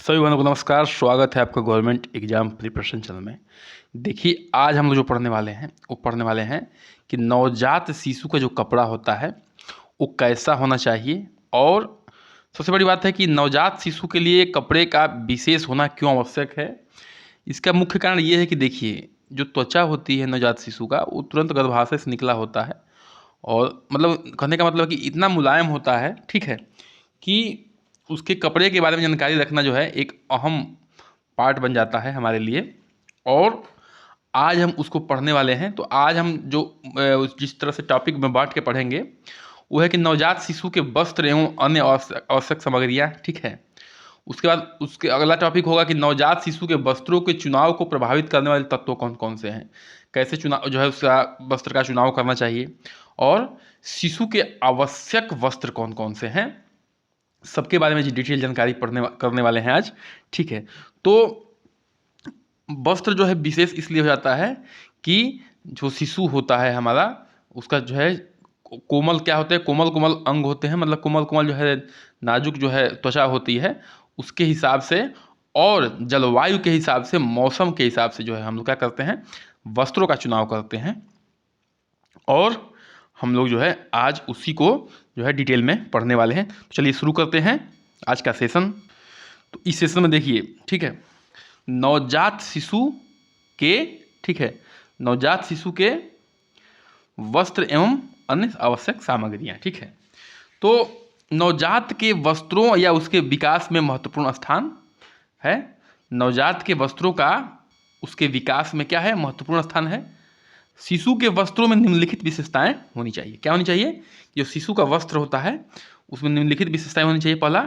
सभी बहनों को नमस्कार। स्वागत है आपका गवर्नमेंट एग्जाम प्रिपरेशन चैनल में। देखिए, आज हम लोग जो पढ़ने वाले हैं कि नवजात शिशु का जो कपड़ा होता है वो कैसा होना चाहिए। और सबसे बड़ी बात है कि नवजात शिशु के लिए कपड़े का विशेष होना क्यों आवश्यक है। इसका मुख्य कारण ये है कि देखिए, जो त्वचा होती है नवजात शिशु का, वो तुरंत गर्भाशय से निकला होता है। और मतलब कहने का मतलब कि इतना मुलायम होता है, ठीक है, कि उसके कपड़े के बारे में जानकारी रखना जो है एक अहम पार्ट बन जाता है हमारे लिए। और आज हम उसको पढ़ने वाले हैं। तो आज हम जो जिस तरह से टॉपिक में बांट के पढ़ेंगे वो है कि नवजात शिशु के वस्त्र एवं अन्य आवश्यक आवश्यक सामग्रियाँ, ठीक है। उसके बाद उसके अगला टॉपिक होगा कि नवजात शिशु के वस्त्रों के चुनाव को प्रभावित करने वाले तत्व कौन कौन से हैं, कैसे चुनाव जो है उसका वस्त्र का चुनाव करना चाहिए, और शिशु के आवश्यक वस्त्र कौन कौन से हैं, सबके बारे में डिटेल जानकारी करने वाले हैं आज, ठीक है। तो वस्त्र जो है विशेष इसलिए हो जाता है कि जो शिशु होता है हमारा, उसका जो है कोमल क्या होते हैं, कोमल कोमल अंग होते हैं, मतलब कोमल कोमल जो है नाजुक जो है त्वचा होती है, उसके हिसाब से और जलवायु के हिसाब से, मौसम के हिसाब से जो है हम लोग क्या करते हैं, वस्त्रों का चुनाव करते हैं। और हम लोग जो है आज उसी को जो है डिटेल में पढ़ने वाले हैं। तो चलिए शुरू करते हैं आज का सेशन। तो इस सेशन में देखिए, ठीक है, नवजात शिशु के, ठीक है, नवजात शिशु के वस्त्र एवं अन्य आवश्यक सामग्रियां, ठीक है। तो नवजात के वस्त्रों या उसके विकास में महत्वपूर्ण स्थान है। नवजात के वस्त्रों का उसके विकास में क्या है, महत्वपूर्ण स्थान है। शिशु के वस्त्रों में निम्नलिखित विशेषताएं होनी चाहिए। क्या होनी चाहिए? जो शिशु का वस्त्र होता है उसमें निम्नलिखित विशेषताएं होनी चाहिए। पहला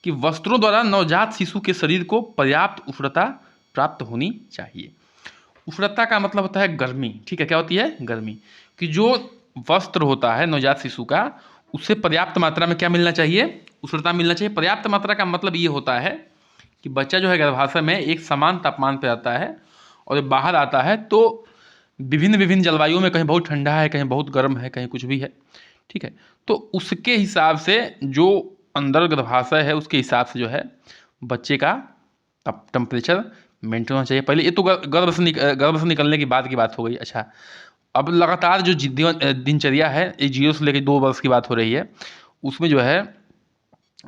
कि वस्त्रों द्वारा नवजात शिशु के शरीर को पर्याप्त उष्णता प्राप्त होनी चाहिए। उष्णता का मतलब होता है गर्मी, ठीक है। क्या होती है? गर्मी। कि जो वस्त्र होता है नवजात शिशु का, उससे पर्याप्त मात्रा में क्या मिलना चाहिए? उष्णता मिलना चाहिए। पर्याप्त मात्रा का मतलब ये होता है कि बच्चा जो है गर्भाशय में एक समान तापमान पर आता है और जब बाहर आता है तो विभिन्न विभिन्न जलवायु में, कहीं बहुत ठंडा है, कहीं बहुत गर्म है, कहीं कुछ भी है, ठीक है। तो उसके हिसाब से जो अंदर गर्भाशय है उसके हिसाब से जो है बच्चे का टेम्परेचर मेंटेन होना चाहिए। पहले ये तो गर्भ से निकलने के बाद की बात हो गई। अच्छा, अब लगातार जो दिनचर्या है, ये 0 से लेकर 2 वर्ष की बात हो रही है, उसमें जो है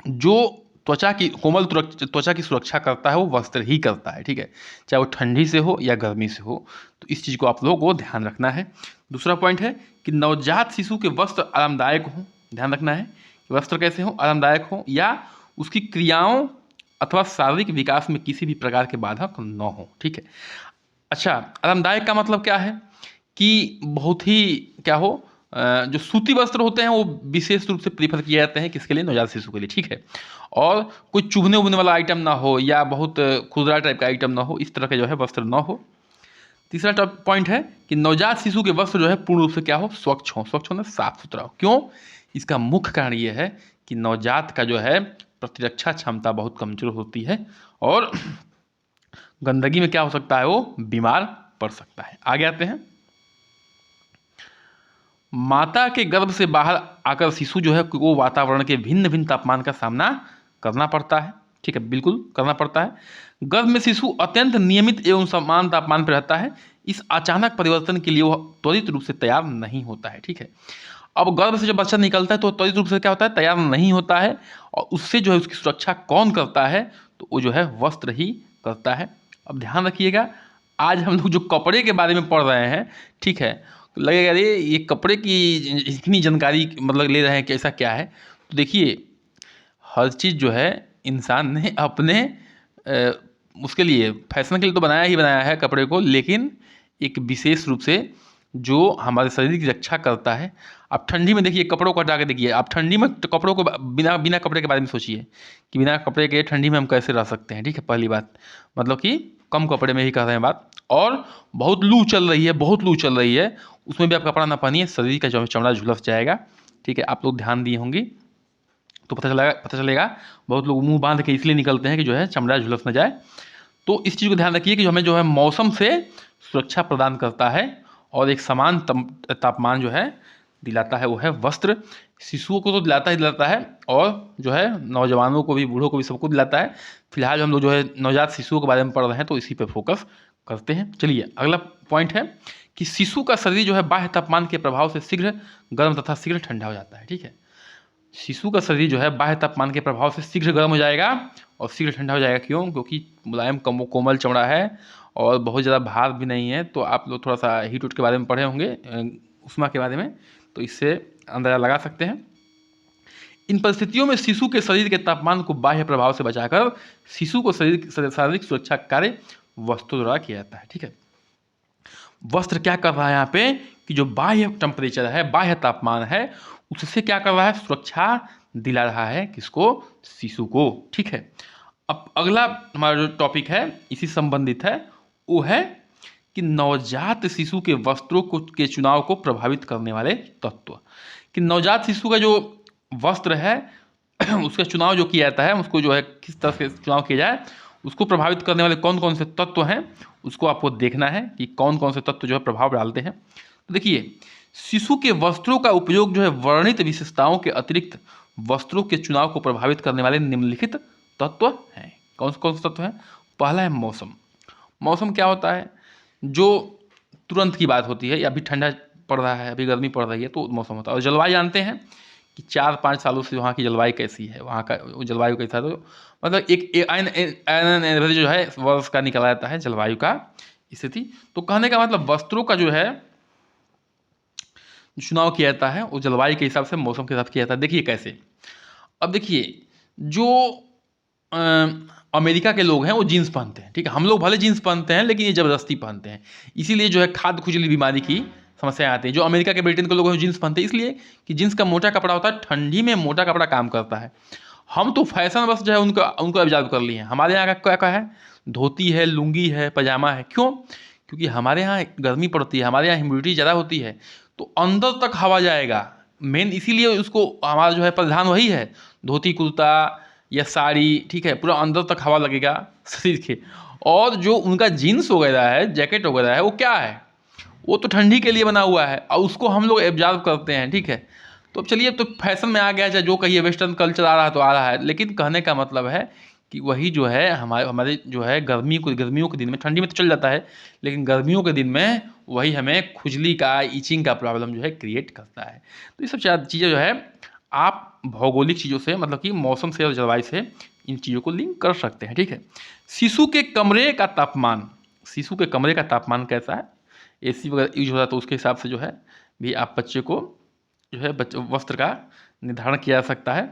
जो त्वचा की कोमल त्वचा की सुरक्षा करता है वो वस्त्र ही करता है, ठीक है, चाहे वो ठंडी से हो या गर्मी से हो। तो इस चीज़ को आप लोगों को ध्यान रखना है। दूसरा पॉइंट है कि नवजात शिशु के वस्त्र आरामदायक हों। ध्यान रखना है कि वस्त्र कैसे हों, आरामदायक हों या उसकी क्रियाओं अथवा शारीरिक विकास में किसी भी प्रकार के बाधक न हो, ठीक है। अच्छा, आरामदायक का मतलब क्या है कि बहुत ही क्या हो, जो सूती वस्त्र होते हैं वो विशेष रूप से प्रीफर किए जाते हैं, किसके लिए? नवजात शिशु के लिए, ठीक है। और कोई चुभने उभने वाला आइटम ना हो या बहुत खुरदरा टाइप का आइटम ना हो, इस तरह के जो है वस्त्र ना हो। तीसरा टॉप पॉइंट है कि नवजात शिशु के वस्त्र जो है पूर्ण रूप से क्या हो, स्वच्छ हो। स्वच्छ होना, साफ सुथरा हो। क्यों? इसका मुख्य कारण ये है कि नवजात का जो है प्रतिरक्षा क्षमता बहुत कमजोर होती है और गंदगी में क्या हो सकता है, वो बीमार पड़ सकता है। आगे आते हैं। माता के गर्भ से बाहर आकर शिशु जो है वो वातावरण के भिन्न भिन्न तापमान का सामना करना पड़ता है, ठीक है, बिल्कुल करना पड़ता है। गर्भ में शिशु अत्यंत नियमित एवं समान तापमान पर रहता है। इस अचानक परिवर्तन के लिए वह त्वरित रूप से तैयार नहीं होता है, ठीक है। अब गर्भ से जब बच्चा निकलता है तो त्वरित रूप से क्या होता है, तैयार नहीं होता है। और उससे जो है उसकी सुरक्षा कौन करता है? तो वो जो है वस्त्र ही करता है। अब ध्यान रखिएगा, आज हम लोग जो कपड़े के बारे में पढ़ रहे हैं, ठीक है, तो लगेगा अरे ये कपड़े की इतनी जानकारी मतलब ले रहे हैं कि ऐसा क्या है। तो देखिए, हर चीज़ जो है इंसान ने अपने उसके लिए, फैशन के लिए तो बनाया ही बनाया है कपड़े को, लेकिन एक विशेष रूप से जो हमारे शरीर की रक्षा करता है। आप ठंडी में देखिए, कपड़ों को हटा के देखिए, आप ठंडी में तो कपड़ों को बिना बिना कपड़े के बारे में सोचिए कि बिना कपड़े के ठंडी में हम कैसे रह सकते हैं, ठीक है। पहली बात मतलब कि कम कपड़े में ही कर रहे हैं बात। और बहुत लू चल रही है, बहुत लू चल रही है, उसमें भी आप कपड़ा ना पहनिए, शरीर का चमड़ा झुलस जाएगा, ठीक है। आप लोग ध्यान दिए होंगे तो पता चलेगा। बहुत लोग मुंह बांध के इसलिए निकलते हैं कि जो है चमड़ा झुलस न जाए। तो इस चीज़ को ध्यान रखिए कि जो हमें जो है मौसम से सुरक्षा प्रदान करता है और एक समान तापमान जो है दिलाता है वो है वस्त्र। शिशुओं को तो दिलाता ही दिलाता है, और जो है नौजवानों को भी, बूढ़ों को भी, सबको दिलाता है। फिलहाल हम लोग जो है नवजात शिशुओं के बारे में पढ़ रहे हैं, तो इसी पे फोकस करते हैं। चलिए अगला पॉइंट है कि शिशु का शरीर जो है बाह्य तापमान के प्रभाव से शीघ्र गर्म तथा शीघ्र ठंडा हो जाता है। ठीक है, शिशु का शरीर जो है बाह्य तापमान के प्रभाव से शीघ्र गर्म हो जाएगा और शीघ्र ठंडा हो जाएगा। क्यों? क्योंकि मुलायम कोमल चमड़ा है और बहुत ज़्यादा भार भी नहीं है। तो आप लोग थोड़ा सा हीट उट के बारे में पढ़े होंगे, उष्मा के बारे में, तो इससे अंदाजा लगा सकते हैं। इन परिस्थितियों में शिशु के शरीर के तापमान को बाह्य प्रभाव से बचाकर शिशु को शारीरिक सुरक्षा कार्य वस्त्रों द्वारा किया जाता है। ठीक है, वस्त्र क्या कर रहा है यहाँ पे कि जो बाह्य टेम्परेचर है, बाह्य तापमान है, उससे क्या कर रहा है? सुरक्षा दिला रहा है। किसको? शिशु को। ठीक है, अब अगला हमारा जो टॉपिक है इसी संबंधित है, वो है कि नवजात शिशु के वस्त्रों को के चुनाव को प्रभावित करने वाले तत्व। कि नवजात शिशु का जो वस्त्र है उसका चुनाव जो किया जाता है, उसको जो है किस तरह से चुनाव किया जाए, उसको प्रभावित करने वाले कौन कौन से तत्व हैं, उसको आपको देखना है कि कौन कौन से तत्व जो है प्रभाव डालते हैं। तो देखिए, शिशु के वस्त्रों का उपयोग जो है वर्णित विशेषताओं के अतिरिक्त वस्त्रों के चुनाव को प्रभावित करने वाले निम्नलिखित तत्व हैं। कौन से तत्व हैं? पहला है मौसम। मौसम क्या होता है? जो तुरंत की बात होती है, या अभी ठंडा पड़ रहा है, अभी गर्मी पड़ रही है, तो मौसम होता है। और जलवायु जानते हैं कि 4-5 सालों से वहाँ की जलवायु कैसी है, वहाँ का जलवायु कैसा है, तो मतलब एक एवरेज जो है वर्ष का निकला जाता है जलवायु का स्थिति। तो कहने का मतलब वस्त्रों का जो है चुनाव किया जाता है वो जलवायु के हिसाब से, मौसम के हिसाब से किया जाता है। देखिए कैसे, अब देखिए जो अमेरिका के लोग हैं वो जीन्स पहनते हैं। ठीक है, हम लोग भले जीन्स पहनते हैं लेकिन ये ज़बरदस्ती पहनते हैं, इसीलिए जो है खाद खुजली बीमारी की समस्या आती है। जो अमेरिका के ब्रिटेन के लोग हैं जीन्स पहनते हैं इसलिए कि जीन्स का मोटा कपड़ा होता है, ठंडी में मोटा कपड़ा काम करता है। हम तो फैशन बस जो है उनको ऑब्जर्व कर लिए हैं। हमारे यहाँ का क्या है? धोती है, लुंगी है, पजामा है। क्यों? क्योंकि हमारे यहाँ गर्मी पड़ती है, हमारे यहाँ ह्यूमिडिटी ज़्यादा होती है, तो अंदर तक हवा जाएगा। मेन इसीलिए उसको हमारा जो है परिधान वही है, धोती कुर्ता या साड़ी। ठीक है, पूरा अंदर तक हवा लगेगा शरीर के। और जो उनका जीन्स वगैरह है, जैकेट वगैरह है, वो क्या है? वो तो ठंडी के लिए बना हुआ है और उसको हम लोग एब्जॉर्व करते हैं। ठीक है, तो अब चलिए, तो फैशन में आ गया, चाहे जो कहिए, वेस्टर्न कल्चर आ रहा है तो आ रहा है, लेकिन कहने का मतलब है कि वही जो है हमारे जो है गर्मियों के दिन में, ठंडी में तो चल जाता है, लेकिन गर्मियों के दिन में वही हमें खुजली का, इचिंग का प्रॉब्लम जो है क्रिएट करता है। तो ये सब चीज़ें जो है आप भौगोलिक चीज़ों से, मतलब कि मौसम से और जलवायु से इन चीज़ों को लिंक कर सकते हैं। ठीक है, शिशु के कमरे का तापमान, शिशु के कमरे का तापमान कैसा है? एसी वगैरह यूज होता है तो उसके हिसाब से जो है भी आप बच्चे को जो है वस्त्र का निर्धारण किया जा सकता है।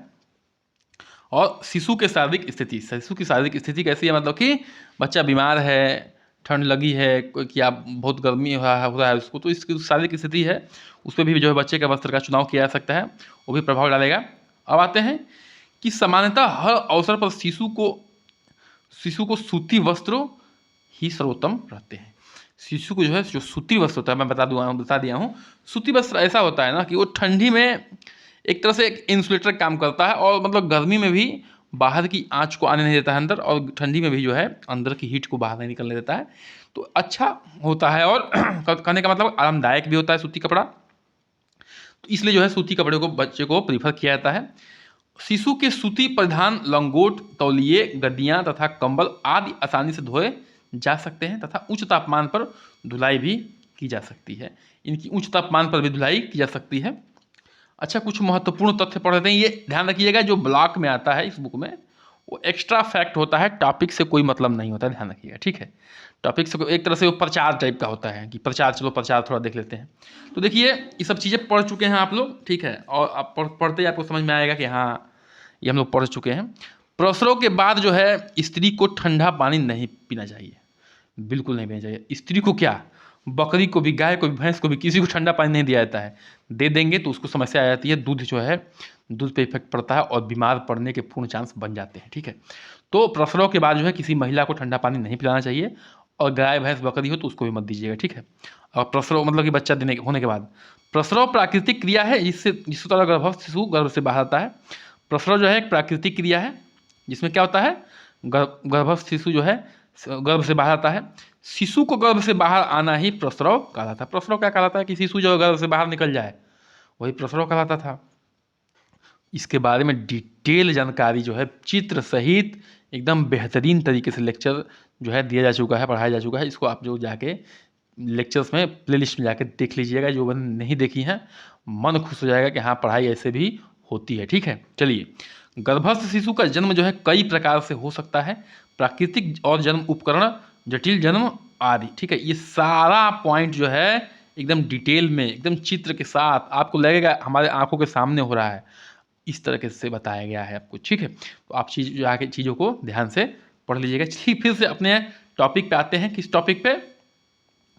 और शिशु के शारीरिक स्थिति, शिशु की शारीरिक स्थिति कैसी है? मतलब कि बच्चा बीमार है, ठंड लगी है, क्या बहुत गर्मी हो रहा है उसको, तो इसकी शारीरिक स्थिति है, उस पर भी जो है बच्चे के वस्त्र का चुनाव किया जा सकता है, वो भी प्रभाव डालेगा। अब आते हैं कि सामान्यतः हर अवसर पर शिशु को सूती वस्त्र ही सर्वोत्तम रहते हैं। शिशु को जो है जो सूती वस्त्र होता है, मैं बता दिया हूँ, सूती वस्त्र ऐसा होता है ना कि वो ठंडी में एक तरह से एक इंसुलेटर काम करता है, और मतलब गर्मी में भी बाहर की आँच को आने नहीं देता है अंदर, और ठंडी में भी जो है अंदर की हीट को बाहर नहीं निकलने देता है। तो अच्छा होता है, और कहने का मतलब आरामदायक भी होता है सूती कपड़ा। तो इसलिए जो है सूती कपड़े को बच्चे को प्रीफर किया जाता है। शिशु के सूती परिधान लंगोट, तौलिए, गद्दियाँ तथा कंबल आदि आसानी से धोए जा सकते हैं तथा उच्च तापमान पर धुलाई भी की जा सकती है। इनकी उच्च तापमान पर भी धुलाई की जा सकती है। अच्छा, कुछ महत्वपूर्ण तथ्य पढ़ लेते हैं। ये ध्यान रखिएगा, जो ब्लॉक में आता है इस बुक में वो एक्स्ट्रा फैक्ट होता है, टॉपिक से कोई मतलब नहीं होता है, ध्यान रखिएगा। ठीक है, टॉपिक से एक तरह से वो प्रचार टाइप का होता है कि प्रचार, चलो प्रचार थोड़ा देख लेते हैं। तो देखिए, ये सब चीज़ें पढ़ चुके हैं आप लोग। ठीक है, और आप पढ़ते ही आपको समझ में आएगा कि हाँ, ये हम लोग पढ़ चुके हैं। प्रसव के बाद जो है स्त्री को ठंडा पानी नहीं पीना चाहिए, बिल्कुल नहीं पीना चाहिए। स्त्री को क्या, बकरी को भी, गाय को भी, भैंस को भी, किसी को ठंडा पानी नहीं दिया जाता है। दे देंगे तो उसको समस्या आ जाती है, दूध जो है दूध पे इफेक्ट पड़ता है और बीमार पड़ने के पूर्ण चांस बन जाते हैं। ठीक है, तो प्रसव के बाद जो है किसी महिला को ठंडा पानी नहीं पिलाना चाहिए, और गाय भैंस बकरी हो तो उसको भी मत दीजिएगा। ठीक है, और प्रसव मतलब कि बच्चा होने के बाद, प्रसव प्राकृतिक क्रिया है जिससे द्वारा गर्भस्थ शिशु गर्भ से बाहर आता है। प्रसव जो है एक प्राकृतिक क्रिया है जिसमें क्या होता है, गर्भस्थ शिशु जो है गर्भ से बाहर आता है। शिशु को गर्भ से बाहर आना ही प्रसव कहलाता है। प्रसव क्या कहलाता है कि शिशु जो गर्भ से बाहर निकल जाए, वही प्रसव कहलाता था। इसके बारे में डिटेल जानकारी जो है चित्र सहित एकदम बेहतरीन तरीके से लेक्चर जो है दिया जा चुका है, पढ़ाया जा चुका है। इसको आप जो जाके लेक्चर्स में प्लेलिस्ट में जाके देख लीजिएगा, जो मैंने नहीं देखी हैं मन खुश हो जाएगा कि हाँ पढ़ाई ऐसे भी होती है। ठीक है, चलिए। गर्भस्थ शिशु का जन्म जो है कई प्रकार से हो सकता है, प्राकृतिक और जन्म उपकरण, जटिल जन्म आदि। ठीक है, ये सारा पॉइंट जो है एकदम डिटेल में एकदम चित्र के साथ आपको लगेगा हमारे आंखों के सामने हो रहा है, इस तरीके से बताया गया है आपको। ठीक है, तो आप आगे चीज़ों को ध्यान से पढ़ लीजिएगा। ठीक, फिर से अपने टॉपिक पे आते हैं। किस टॉपिक पे?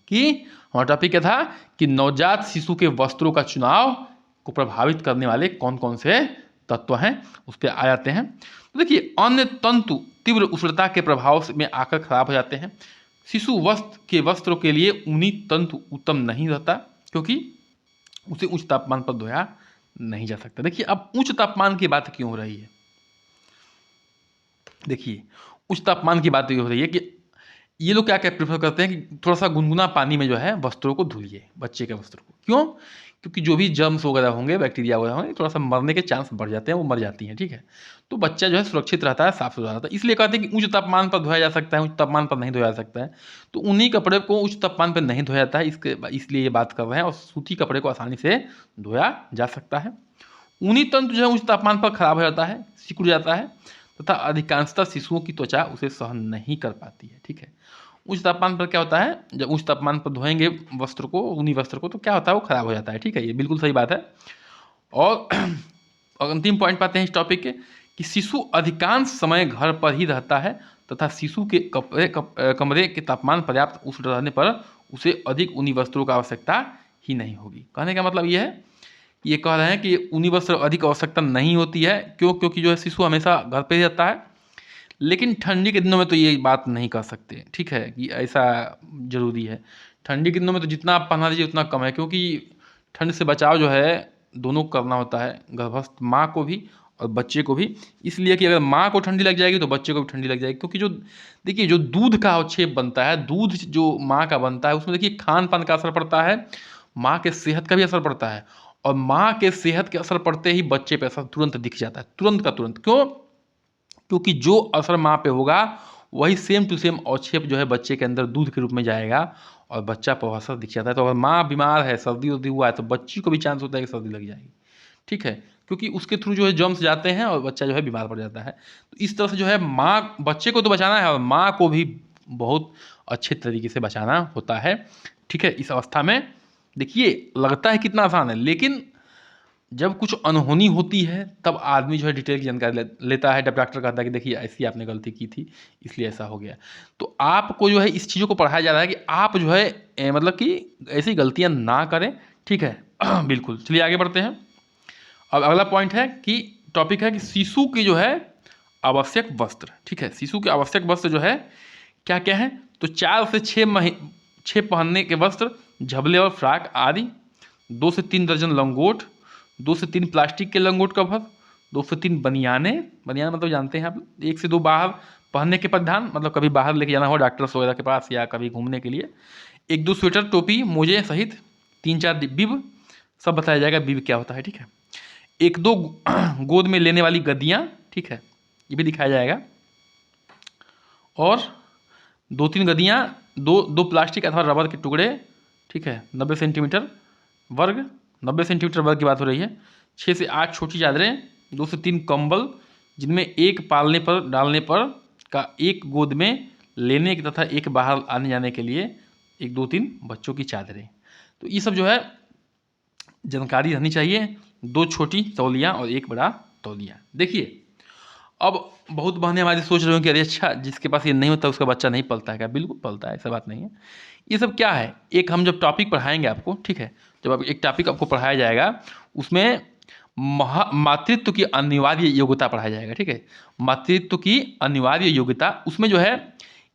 कि हमारा टॉपिक क्या था कि नवजात शिशु के वस्त्रों का चुनाव को प्रभावित करने वाले कौन कौन से तत्व हैं, उस पर आ जाते हैं। तो देखिए, अन्य तंतु तीव्र उष्णता के प्रभाव में आकर खराब हो जाते हैं। शिशु वस्त्रों के लिए ऊनी तंतु उत्तम नहीं रहता, क्योंकि उसे उच्च तापमान पर धोया नहीं जा सकता। देखिए, अब उच्च तापमान की बात क्यों हो रही है? देखिए, उच्च तापमान की बात ये हो रही है कि ये लोग क्या क्या प्रेफर करते हैं कि थोड़ा सा गुनगुना पानी में जो है वस्त्रों को धुलिए, बच्चे के वस्त्रों को। क्यों? क्योंकि जो भी जर्म्स वगैरह होंगे, बैक्टीरिया वगैरह होंगे, थोड़ा सा मरने के चांस बढ़ जाते हैं, वो मर जाती हैं। ठीक है, तो बच्चा जो है सुरक्षित रहता है, साफ सुथरा रहता है। इसलिए कहते हैं कि उच्च तापमान पर धोया जा सकता है, उच्च तापमान पर नहीं धोया जा सकता है। तो उन्हीं कपड़े को उच्च तापमान पर नहीं धोया जाता है, इसलिए ये बात कर रहे हैं। और सूती कपड़े को आसानी से धोया जा सकता है। ऊनी तंतु जो है उच्च तापमान पर खराब हो जाता है, सिकुड़ जाता है, तथा अधिकांशतः शिशुओं की त्वचा उसे सहन नहीं कर पाती है। ठीक है, उच्च तापमान पर क्या होता है, जब उच्च तापमान पर धोएंगे वस्त्र को, ऊनी वस्त्र को, तो क्या होता है, वो खराब हो जाता है। ठीक है, ये बिल्कुल सही बात है। और अंतिम पॉइंट पाते हैं इस टॉपिक के कि शिशु अधिकांश समय घर पर ही रहता है, तथा शिशु के कमरे के तापमान पर्याप्त उष्ण रहने पर उसे अधिक ऊनी वस्त्रों की आवश्यकता ही नहीं होगी। कहने का मतलब ये है, ये कह रहे हैं कि ऊनी वस्त्र अधिक आवश्यकता नहीं होती है। क्यों? क्योंकि जो है शिशु हमेशा घर पे ही रहता है। लेकिन ठंडी के दिनों में तो ये बात नहीं कर सकते। ठीक है, कि ऐसा ज़रूरी है। ठंडी के दिनों में तो जितना आप पहना दीजिए उतना कम है, क्योंकि ठंड से बचाव जो है दोनों करना होता है, गर्भस्थ माँ को भी और बच्चे को भी। इसलिए कि अगर माँ को ठंडी लग जाएगी तो बच्चे को भी ठंडी लग जाएगी। क्योंकि जो देखिए, जो दूध का अवक्षेप बनता है, दूध जो माँ का बनता है, उसमें देखिए खान पान का असर पड़ता है, माँ के सेहत का भी असर पड़ता है। और माँ के सेहत के असर पड़ते ही बच्चे पे असर तुरंत दिख जाता है, तुरंत का तुरंत। क्यों? क्योंकि जो असर माँ पे होगा वही सेम टू सेम अवक्षेप जो है बच्चे के अंदर दूध के रूप में जाएगा और बच्चा पर असर दिख जाता है। तो अगर माँ बीमार है, सर्दी वर्दी हुआ है, तो बच्ची को भी चांस होता है कि सर्दी लग जाएगी। ठीक है, क्योंकि उसके थ्रू जो है जर्म्स जाते हैं और बच्चा जो है बीमार पड़ जाता है। तो इस तरह से जो है माँ, बच्चे को तो बचाना है और माँ को भी बहुत अच्छे तरीके से बचाना होता है। ठीक है, इस अवस्था में देखिए लगता है कितना आसान है, लेकिन जब कुछ अनहोनी होती है तब आदमी जो है डिटेल की जानकारी लेता है। जब डॉक्टर कहता है कि देखिए ऐसी आपने गलती की थी, इसलिए ऐसा हो गया। तो आपको जो है इस चीज़ों को पढ़ाया जा रहा है कि आप जो है मतलब कि ऐसी गलतियां ना करें। ठीक है बिल्कुल, चलिए आगे बढ़ते हैं। अब अगला पॉइंट है कि टॉपिक है कि शिशु की जो है आवश्यक वस्त्र। ठीक है, शिशु के आवश्यक वस्त्र जो है क्या क्या है, तो 4 से 6 पहनने के वस्त्र, झबले और फ्राक आदि, 2 से 3 दर्जन लंगोट, 2 से 3 प्लास्टिक के लंगोट कवर, 2 से 3 बनियाने, बनियान मतलब जानते हैं आप, 1 से 2 बाहर पहनने के परिधान, मतलब कभी बाहर लेके जाना हो डॉक्टर्स वगैरह के पास या कभी घूमने के लिए, 1-2 स्वेटर, टोपी, मोजे सहित 3-4 बिब, सब बताया जाएगा बिब क्या होता है। ठीक है, 1-2 गोद में लेने वाली गद्दियाँ। ठीक है, ये भी दिखाया जाएगा। और 2-3 गद्दियाँ, 2 प्लास्टिक अथवा रबर के टुकड़े। ठीक है, 90 सेंटीमीटर वर्ग, 90 सेंटीमीटर वर्ग की बात हो रही है। 6 से 8 छोटी चादरें, 2 से 3 कंबल, जिनमें एक पालने पर डालने पर का, एक गोद में लेने के तथा एक बाहर आने जाने के लिए 1-2-3 बच्चों की चादरें। तो ये सब जो है जानकारी रहनी चाहिए। 2 छोटी तौलियाँ और 1 बड़ा तौलिया। देखिए, अब बहुत बहनें हमारी सोच रही हो कि अरे अच्छा, जिसके पास ये नहीं होता उसका बच्चा नहीं पलता है क्या? बिल्कुल पलता है, ऐसा बात नहीं है। ये सब क्या है, एक हम जब टॉपिक पढ़ाएंगे आपको, ठीक है, जब आप एक टॉपिक आपको पढ़ाया जाएगा उसमें मातृत्व की अनिवार्य योग्यता पढ़ाया जाएगा। ठीक है, मातृत्व की अनिवार्य योग्यता, उसमें जो है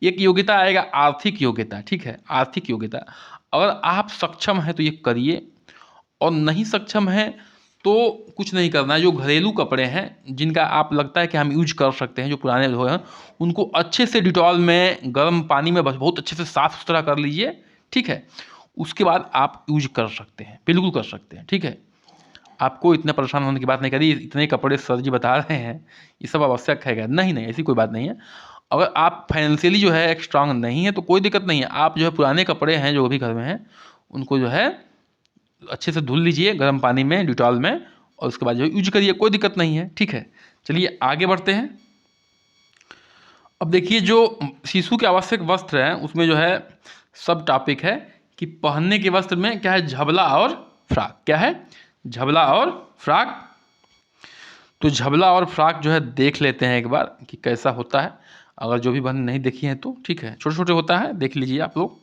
एक योग्यता आएगा आर्थिक योग्यता। ठीक है, आर्थिक योग्यता, अगर आप सक्षम हैं तो ये करिए, और नहीं सक्षम है तो कुछ नहीं करना है। जो घरेलू कपड़े हैं जिनका आप लगता है कि हम यूज कर सकते हैं, जो पुराने धोए हैं, उनको अच्छे से डिटॉल में गर्म पानी में बस बहुत अच्छे से साफ़ सुथरा कर लीजिए। ठीक है, उसके बाद आप यूज कर सकते हैं, बिल्कुल कर सकते हैं। ठीक है, आपको इतना परेशान होने की बात नहीं करी, इतने कपड़े सर जी बता रहे हैं ये सब आवश्यक है क्या? नहीं नहीं, ऐसी कोई बात नहीं है। अगर आप फाइनेंशियली जो है एक स्ट्रांग नहीं है तो कोई दिक्कत नहीं है, आप जो है पुराने कपड़े हैं जो भी घर में हैं उनको जो है अच्छे से धुल लीजिए गर्म पानी में, डिटॉल में, और उसके बाद जो यूज करिए, कोई दिक्कत नहीं है, ठीक है। चलिए आगे बढ़ते हैं। अब देखिए जो शिशु के आवश्यक वस्त्र हैं उसमें जो है सब टॉपिक है कि पहनने के वस्त्र में क्या है, झबला और फ्रॉक। क्या है? झबला और फ्रॉक। तो झबला और फ्रॉक जो है देख लेते हैं एक बार कि कैसा होता है। अगर जो भी बहन नहीं देखी है तो ठीक है, छोटे छोटे होता है, देख लीजिए आप लोग।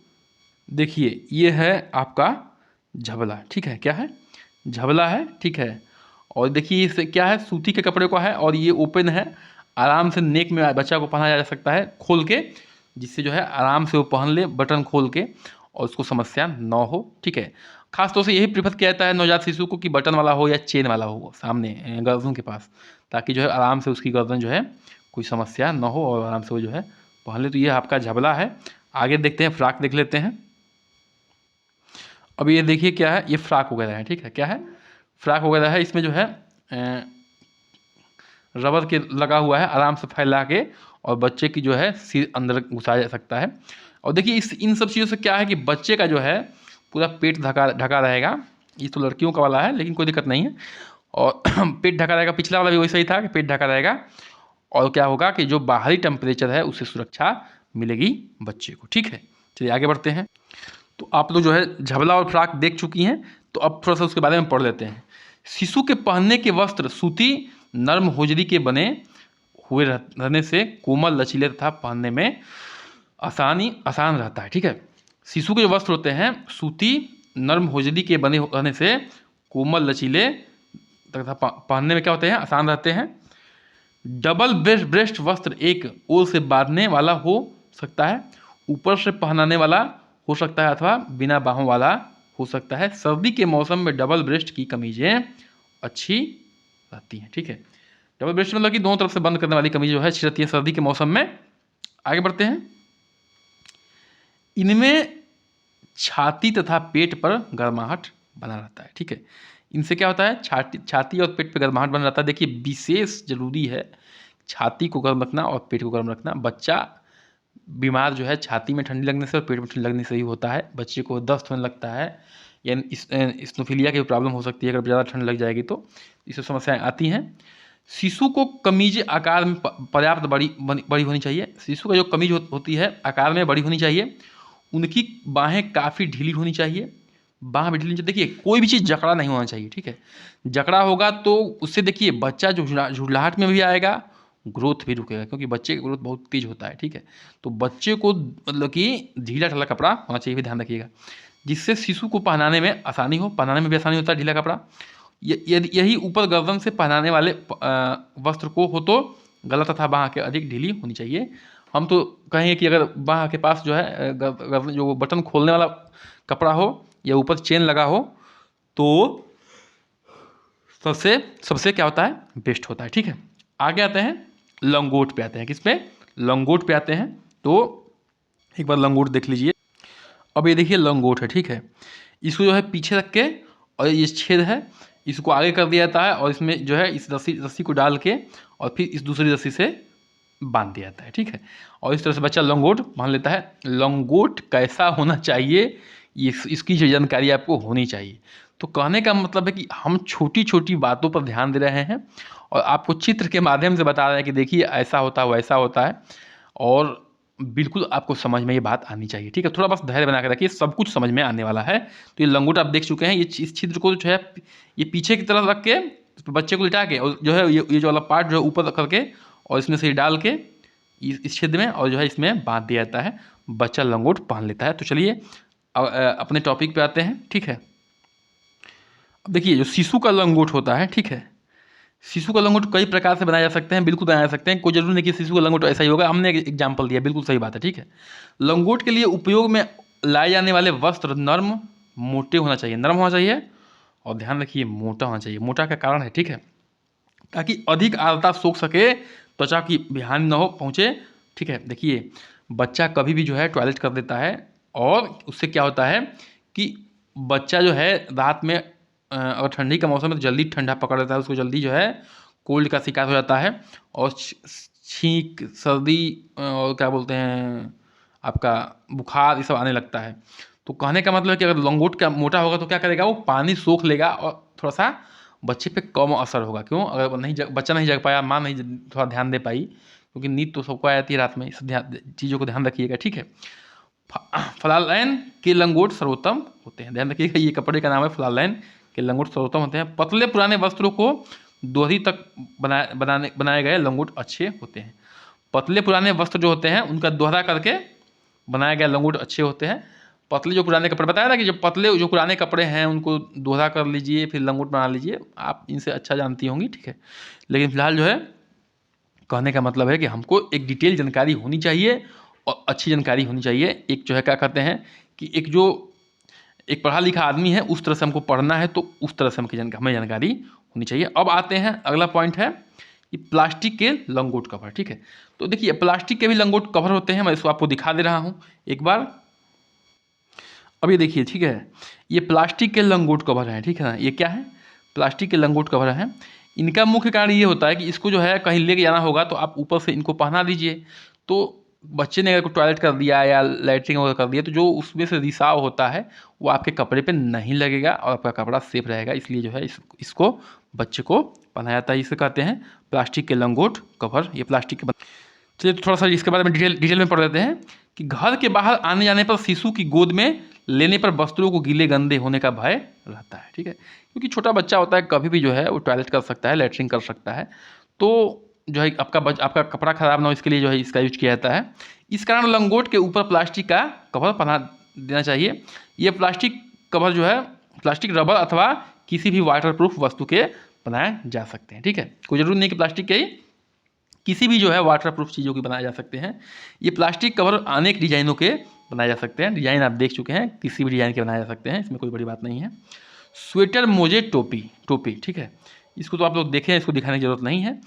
देखिए ये है आपका झबला, ठीक है। क्या है? झबला है, ठीक है। और देखिए इसे क्या है, सूती के कपड़े का है और ये ओपन है, आराम से नेक में बच्चा को पहना जा सकता है खोल के, जिससे जो है आराम से वो पहन ले बटन खोल के और उसको समस्या ना हो, ठीक है। खास तौर से यही प्रेफर किया जाता है नवजात शिशु को कि बटन वाला हो या चेन वाला हो सामने गर्दन के पास, ताकि जो है आराम से उसकी गर्दन जो है कोई समस्या ना हो और आराम से वो जो है पहन ले। तो ये आपका झबला है। आगे देखते हैं, फ्रॉक देख लेते हैं। अब ये देखिए क्या है, ये फ्रॉक वगैरह है, ठीक है। क्या है? फ्रॉक वगैरह है। इसमें जो है रबर के लगा हुआ है, आराम से फैला के, और बच्चे की जो है सिर अंदर घुसाया जा सकता है। और देखिए इन सब चीज़ों से क्या है कि बच्चे का जो है पूरा पेट ढका ढका रहेगा। ये तो लड़कियों का वाला है लेकिन कोई दिक्कत नहीं है। और पेट ढका रहेगा, पिछला वाला भी वैसा ही था कि पेट ढका रहेगा। और क्या होगा कि जो बाहरी टेम्परेचर है उससे सुरक्षा मिलेगी बच्चे को, ठीक है। चलिए आगे बढ़ते हैं। तो आप लोग जो है झबला और फ्रॉक देख चुकी हैं, तो अब थोड़ा सा उसके बारे में पढ़ लेते हैं। शिशु के पहनने के वस्त्र सूती नर्म होजरी के बने हुए रहने से कोमल लचीले तथा पहनने में आसान रहता है, ठीक है। शिशु के जो वस्त्र होते हैं सूती नर्म होजरी के बने रहने से कोमल लचीले तथा पहनने में क्या होते हैं, आसान रहते हैं। डबल ब्रेस्ट वस्त्र एक ओर से बांधने वाला हो सकता है, ऊपर से पहनाने वाला हो सकता है, अथवा बिना बाहों वाला हो सकता है। सर्दी के मौसम में डबल ब्रेस्ट की कमीजें अच्छी रहती हैं, ठीक है। डबल ब्रेस्ट मतलब कि दोनों तरफ से बंद करने वाली कमीज जो है अच्छी रहती है सर्दी के मौसम में। आगे बढ़ते हैं। इनमें छाती तथा पेट पर गर्माहट बना रहता है, ठीक है। इनसे क्या होता है, छाती और पेट पर गर्माहट बना रहता है। देखिए विशेष जरूरी है छाती को गर्म रखना और पेट को गर्म रखना। बच्चा बीमार जो है छाती में ठंडी लगने से और पेट में ठंडी लगने से ही होता है। बच्चे को दस्त होने लगता है या स्नोफिलिया की प्रॉब्लम हो सकती है, अगर ज़्यादा ठंड लग जाएगी तो इससे समस्याएं आती हैं। शिशु को कमीज आकार में पर्याप्त बड़ी होनी चाहिए। शिशु का जो कमीज होती है आकार में बड़ी होनी चाहिए। उनकी बाहें काफ़ी ढीली होनी चाहिए। बाह भी ढीली, देखिए कोई भी चीज़ जकड़ा नहीं होना चाहिए, ठीक है। जकड़ा होगा तो उससे देखिए बच्चा झुरझुराहट में भी आएगा, ग्रोथ भी रुकेगा, क्योंकि बच्चे का ग्रोथ बहुत तेज होता है, ठीक है। तो बच्चे को मतलब कि ढीला ढाला कपड़ा होना चाहिए, भी ध्यान रखिएगा, जिससे शिशु को पहनाने में आसानी हो। पहनाने में भी आसानी होता है ढीला कपड़ा। यही ऊपर गर्दन से पहनाने वाले वस्त्र को हो तो गला तथा बाह के अधिक ढीली होनी चाहिए। हम तो कहेंगे कि अगर बाह के पास जो है गर्दन जो बटन खोलने वाला कपड़ा हो या ऊपर चेन लगा हो तो सबसे सबसे क्या होता है, बेस्ट होता है, ठीक है। आगे आते हैं, लंगोट पे आते हैं। किस पे? लंगोट पे आते हैं। तो एक बार लंगोट देख लीजिए। अब ये देखिए लंगोट है, ठीक है। इसको जो है पीछे रख के, और ये छेद है इसको आगे कर दिया जाता है, और इसमें जो है इस रस्सी को डाल के और फिर इस दूसरी रस्सी से बांध दिया जाता है, ठीक है। और इस तरह से बच्चा लंगोट बांध लेता है। लंगोट कैसा होना चाहिए, ये इसकी जो जानकारी आपको होनी चाहिए। तो कहने का मतलब है कि हम छोटी छोटी बातों पर ध्यान दे रहे हैं और आपको चित्र के माध्यम से बता रहे हैं कि देखिए ऐसा होता है वैसा होता है, और बिल्कुल आपको समझ में ये बात आनी चाहिए, ठीक है। थोड़ा बस धैर्य बना के रखिए, सब कुछ समझ में आने वाला है। तो ये लंगोट आप देख चुके हैं। ये इस छिद्र को जो है ये पीछे की तरफ रख के बच्चे को लिटा के, और जो है ये जो वाला पार्ट जो है ऊपर रख करके, और इसमें से डाल के इस छिद्र में, और जो है इसमें बांध दिया जाता है, बच्चा लंगोट पहन लेता है। तो चलिए अपने टॉपिक पे आते हैं, ठीक है। अब देखिए जो शिशु का लंगोट होता है, ठीक है। शिशु का लंगोट कई प्रकार से बनाए जा सकते हैं, बिल्कुल बनाए जा सकते हैं। कोई जरूरी नहीं कि शिशु का लंगोट ऐसा ही होगा। हमने एक एग्जाम्पल दिया, बिल्कुल सही बात है, ठीक है। लंगोट के लिए उपयोग में लाए जाने वाले वस्त्र नर्म मोटे होना चाहिए, नरम होना चाहिए, और ध्यान रखिए मोटा होना चाहिए। मोटा का कारण है, ठीक है, ताकि अधिक आर्द्रता सोख सके, त्वचा की भी हानि न हो पहुँचे, ठीक है। देखिए बच्चा कभी भी जो है टॉयलेट कर देता है, और उससे क्या होता है कि बच्चा जो है रात में अगर ठंडी का मौसम है तो जल्दी ठंडा पकड़ लेता है, उसको जल्दी जो है कोल्ड का शिकार हो जाता है और छींक, सर्दी और क्या बोलते हैं आपका बुखार, ये सब आने लगता है। तो कहने का मतलब है कि अगर लंगोट का मोटा होगा तो क्या करेगा, वो पानी सोख लेगा और थोड़ा सा बच्चे पे कम असर होगा। क्यों? अगर बच्चा नहीं जग पाया, माँ नहीं थोड़ा ध्यान दे पाई, क्योंकि नींद तो सबको आ जाती है रात में, इस चीज़ों को ध्यान रखिएगा, ठीक है। फलालैन के लंगोट सर्वोत्तम होते हैं, ध्यान रखिएगा, ये कपड़े का नाम है, फलालैन के लंगोट सर्वोत्तम होते हैं। पतले पुराने वस्त्रों को दोहरी तक बनाए गए लंगोट अच्छे होते हैं। पतले पुराने वस्त्र जो होते हैं उनका दोहरा करके बनाए गए लंगोट अच्छे होते हैं। पतले जो पुराने कपड़े, बताया ना कि जो पतले जो पुराने कपड़े हैं उनको दोहरा कर लीजिए, फिर लंगोट बना लीजिए, आप इनसे अच्छा जानती होंगी, ठीक है। लेकिन फिलहाल जो है कहने का मतलब है कि हमको एक डिटेल जानकारी होनी चाहिए और अच्छी जानकारी होनी चाहिए। एक जो है क्या कहते हैं कि एक पढ़ा लिखा आदमी है, उस तरह से हमको पढ़ना है, तो उस तरह से हमें जानकारी होनी चाहिए। अब आते हैं, अगला पॉइंट है कि प्लास्टिक के लंगोट कवर, ठीक है। तो देखिए प्लास्टिक के भी लंगोट कवर होते हैं, मैं इसको आपको दिखा दे रहा हूँ एक बार। अब ये देखिए, ठीक है, ये प्लास्टिक के लंगोट कवर हैं, ठीक है ना। ये क्या है? प्लास्टिक के लंगोट कवर हैं। इनका मुख्य कारण ये होता है कि इसको जो है कहीं लेके जाना होगा तो आप ऊपर से इनको पहना दीजिए, तो बच्चे ने अगर टॉयलेट कर दिया या लैट्रिन वगैरह कर दिया तो जो उसमें से रिसाव होता है वो आपके कपड़े पे नहीं लगेगा और आपका कपड़ा सेफ रहेगा। इसलिए जो है इसको बच्चे को पहनाया जाता है। इसे कहते हैं प्लास्टिक के लंगोट कवर। ये प्लास्टिक के चलिए तो थोड़ा सा इसके बारे में डिटेल में पढ़ लेते हैं कि घर के बाहर आने जाने पर शिशु की गोद में लेने पर वस्त्रों को गीले गंदे होने का भय रहता है, ठीक है। क्योंकि छोटा बच्चा होता है, कभी भी जो है वो टॉयलेट कर सकता है, लैट्रिन कर सकता है, तो जो है आपका कपड़ा खराब ना हो इसके लिए जो है इसका यूज किया जाता है। इस कारण लंगोट के ऊपर प्लास्टिक का कवर पहना देना चाहिए। ये प्लास्टिक कवर जो है प्लास्टिक, रबर अथवा किसी भी वाटरप्रूफ वस्तु के बनाए जा सकते हैं, ठीक है। कोई जरूरी नहीं कि प्लास्टिक के ही, किसी भी जो है वाटरप्रूफ चीज़ों के बनाए जा सकते हैं। ये प्लास्टिक कवर अनेक डिजाइनों के बनाए जा सकते हैं। डिजाइन आप देख चुके हैं, किसी भी डिजाइन के बनाए जा सकते हैं, इसमें कोई बड़ी बात नहीं है। स्वेटर, मोजे, टोपी, ठीक है, इसको तो आप लोग देखें, इसको दिखाने की जरूरत नहीं है।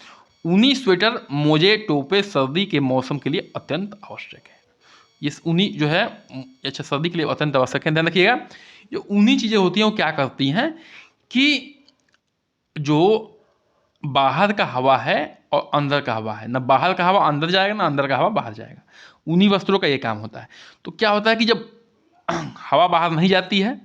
ऊनी स्वेटर, मोजे, टोपे सर्दी के मौसम के लिए अत्यंत आवश्यक है। ये ऊनी जो है अच्छा सर्दी के लिए अत्यंत आवश्यक है। ध्यान रखिएगा, जो ऊनी चीज़ें होती हैं वो क्या करती हैं कि जो बाहर का हवा है और अंदर का हवा है, ना बाहर का हवा अंदर जाएगा ना अंदर का हवा बाहर जाएगा। ऊनी वस्त्रों का ये काम होता है। तो क्या होता है कि जब हवा बाहर नहीं जाती है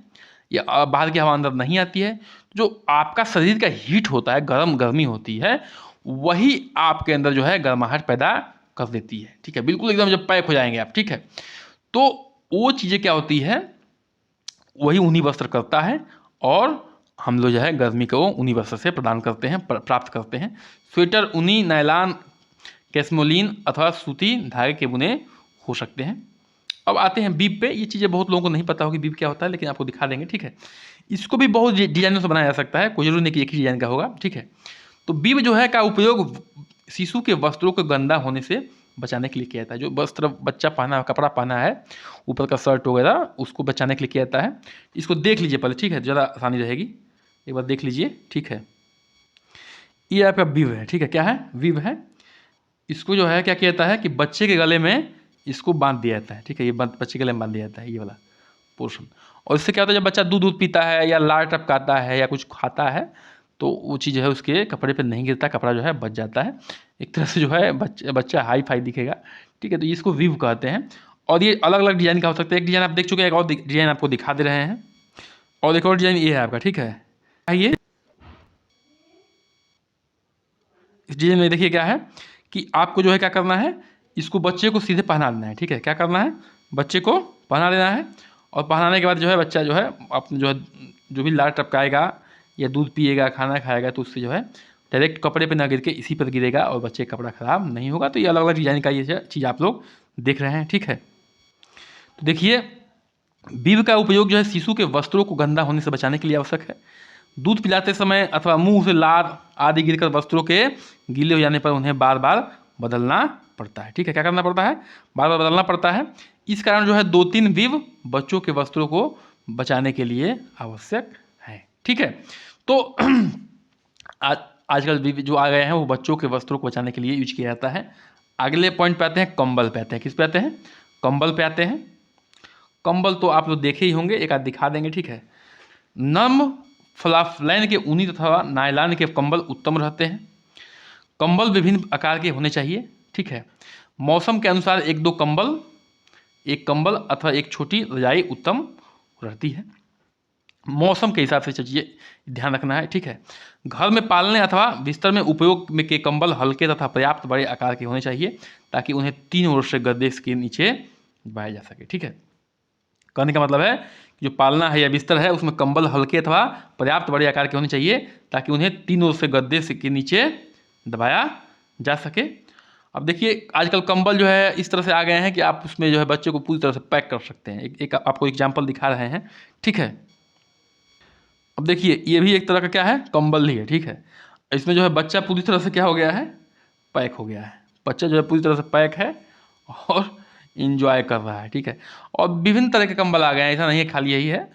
या बाहर की हवा अंदर नहीं आती है, जो आपका शरीर का हीट होता है, गर्मी होती है, वही आपके अंदर जो है गर्माहट पैदा कर देती है, ठीक है। बिल्कुल एकदम जब पैक हो जाएंगे आप, ठीक है, तो वो चीज़ें क्या होती है, वही ऊनी वस्त्र करता है और हम लोग जो है गर्मी को ऊनी वस्त्र से प्रदान करते हैं, प्राप्त करते हैं। स्वेटर ऊनी, नायलॉन, कैस्मोलिन अथवा सूती धागे के बुने हो सकते हैं। अब आते हैं बीब पे। ये चीज़ें बहुत लोगों को नहीं पता होगी बीब क्या होता है, लेकिन आपको दिखा देंगे, ठीक है। इसको भी बहुत डिजाइनों से बनाया जा सकता है, कोई जरूरी नहीं कि एक ही डिजाइन का होगा, ठीक है। तो बीब जो है का उपयोग शिशु के वस्त्रों को गंदा होने से बचाने के लिए किया जाता है। जो वस्त्र बच्चा पहना, कपड़ा पहना है, ऊपर का शर्ट वगैरह, उसको बचाने के लिए किया जाता है। इसको देख लीजिए पहले, ठीक है, ज़्यादा आसानी रहेगी, एक बार देख लीजिए, ठीक है। ये आपका बीब है, ठीक है, क्या है? बीब है। इसको जो है क्या किया जाता है कि बच्चे के गले में इसको बांध दिया जाता है, ठीक है, ये बच्चे के गले में बांध दिया जाता है, ये वाला पोर्शन। और इससे क्या होता है, जब बच्चा दूध पीता है या लार टपकाता है या कुछ खाता है तो वो चीज़ जो है उसके कपड़े पे नहीं गिरता, कपड़ा जो है बच जाता है। एक तरह से जो है बच्चा हाई फाई दिखेगा, ठीक है। तो इसको वीव कहते हैं। और ये अलग अलग डिज़ाइन का हो सकता है। एक डिज़ाइन आप देख चुके हैं, एक और डिज़ाइन आपको दिखा दे रहे हैं, और एक और डिज़ाइन ये है आपका, ठीक है। ये इस डिज़ाइन में देखिए क्या है कि आपको जो है क्या करना है, इसको बच्चे को सीधे पहना देना है, ठीक है। क्या करना है, बच्चे को पहना देना है, और पहनाने के बाद जो है बच्चा जो है अपने जो भी लार टपकाएगा या दूध पिएगा, खाना खाएगा, तो उससे जो है डायरेक्ट कपड़े पे ना गिर के इसी पर गिरेगा और बच्चे का कपड़ा ख़राब नहीं होगा। तो ये अलग अलग डिज़ाइन का ये चीज़ आप लोग देख रहे हैं, ठीक है। तो देखिए बीब का उपयोग जो है शिशु के वस्त्रों को गंदा होने से बचाने के लिए आवश्यक है। दूध पिलाते समय अथवा मुंह से लार आदि गिरकर वस्त्रों के गीले हो जाने पर उन्हें बार बार बदलना पड़ता है, ठीक है। क्या करना पड़ता है, बार बार बदलना पड़ता है। इस कारण जो है 2-3 बीब बच्चों के वस्त्रों को बचाने के लिए आवश्यक है, ठीक है। तो आजकल बीब जो आ गए हैं वो बच्चों के वस्त्रों को बचाने के लिए यूज किया जाता है। अगले पॉइंट पे आते हैं, कंबल पे आते हैं। किस पे आते हैं, कंबल पे आते हैं। कंबल तो आप लोग देखे ही होंगे, एक आध दिखा देंगे, ठीक है। नम फ्लाफलैन के ऊनी तथा नायलॉन के कंबल उत्तम रहते हैं। कंबल विभिन्न आकार के होने चाहिए, ठीक है। मौसम के अनुसार एक कंबल अथवा एक छोटी रजाई उत्तम रहती है। मौसम के हिसाब से चीज़ें ध्यान रखना है, ठीक है। घर में पालने अथवा बिस्तर में उपयोग में के कंबल हल्के तथा पर्याप्त बड़े आकार के होने चाहिए ताकि उन्हें 3 ओर से गद्दे के नीचे दबाया जा सके, ठीक है। कहने का मतलब है कि जो पालना है या बिस्तर है उसमें कंबल हल्के अथवा पर्याप्त बड़े आकार के होने चाहिए ताकि उन्हें 3 ओर से गद्दे के नीचे दबाया जा सके। अब देखिए आजकल कंबल जो है इस तरह से आ गए हैं कि आप उसमें जो है बच्चे को पूरी तरह से पैक कर सकते हैं। एक आपको एग्जाम्पल दिखा रहे हैं, ठीक है। अब देखिए ये भी एक तरह का क्या है, कंबल ही है, ठीक है। इसमें जो है बच्चा पूरी तरह से क्या हो गया है, पैक हो गया है। बच्चा जो है पूरी तरह से पैक है और इंजॉय कर रहा है, ठीक है। और विभिन्न तरह के कंबल आ गए हैं, ऐसा नहीं है खाली यही है,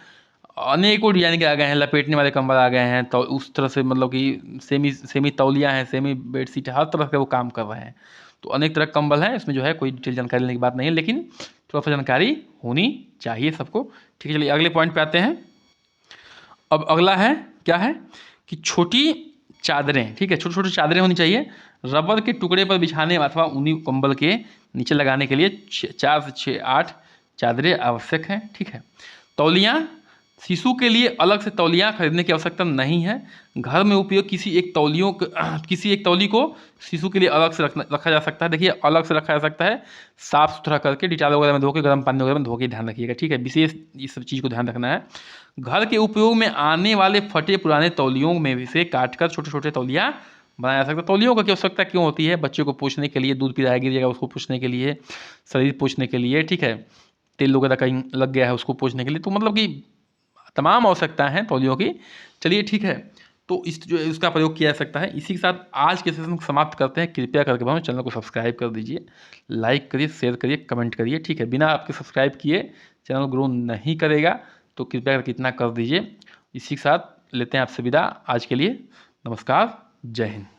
अनेकों डिजाइन के आ गए हैं। लपेटने वाले कंबल आ गए हैं, तो उस तरह से मतलब कि सेमी तौलिया हैं, सेमी बेडशीट है, हर तरह से वो काम कर रहे हैं। तो अनेक तरह के कंबल हैं, इसमें जो है कोई डिटेल जानकारी लेने की बात नहीं है, लेकिन थोड़ा सा जानकारी होनी चाहिए सबको, ठीक है। चलिए अगले पॉइंट पे आते हैं। अब अगला है क्या है कि छोटी चादरें, ठीक है, छोटी छोटी चादरें होनी चाहिए। रबर के टुकड़े पर बिछाने अथवा ऊनी कंबल के नीचे लगाने के लिए 4 से 6 8 चादरें आवश्यक हैं, ठीक है। तौलियाँ, शिशु के लिए अलग से तौलियाँ खरीदने की आवश्यकता नहीं है। घर में उपयोग किसी एक तौली को शिशु के लिए अलग से रखा जा सकता है। देखिए अलग से रखा जा सकता है, साफ़ सुथरा करके डिटॉल वगैरह में धो के, गर्म पानी वगैरह में धो के ध्यान रखिएगा, ठीक है। विशेष इस सब चीज़ को ध्यान रखना है। घर के उपयोग में आने वाले फटे पुराने तौलियों में से काटकर छोटे छोटे तौलिया बनाया जा सकता है। तौलियों की आवश्यकता क्यों होती है, बच्चे को पोंछने के लिए, दूध पी रहा है गिर जाएगा उसको पोंछने के लिए, शरीर पोंछने के लिए, ठीक है। तेल वगैरह कहीं लग गया है उसको पोंछने के लिए, तो मतलब कि तमाम आवश्यकताएं हैं तौलियों की। चलिए ठीक है, तो इसका प्रयोग किया जा सकता है। इसी के साथ आज के सेशन को समाप्त करते हैं। कृपया करके भाई चैनल को सब्सक्राइब कर दीजिए, लाइक करिए, शेयर करिए, कमेंट करिए, ठीक है। बिना आपके सब्सक्राइब किए चैनल ग्रो नहीं करेगा, तो कृपया करके इतना कर दीजिए। इसी के साथ लेते हैं आपसे विदा आज के लिए। नमस्कार, जय हिंद।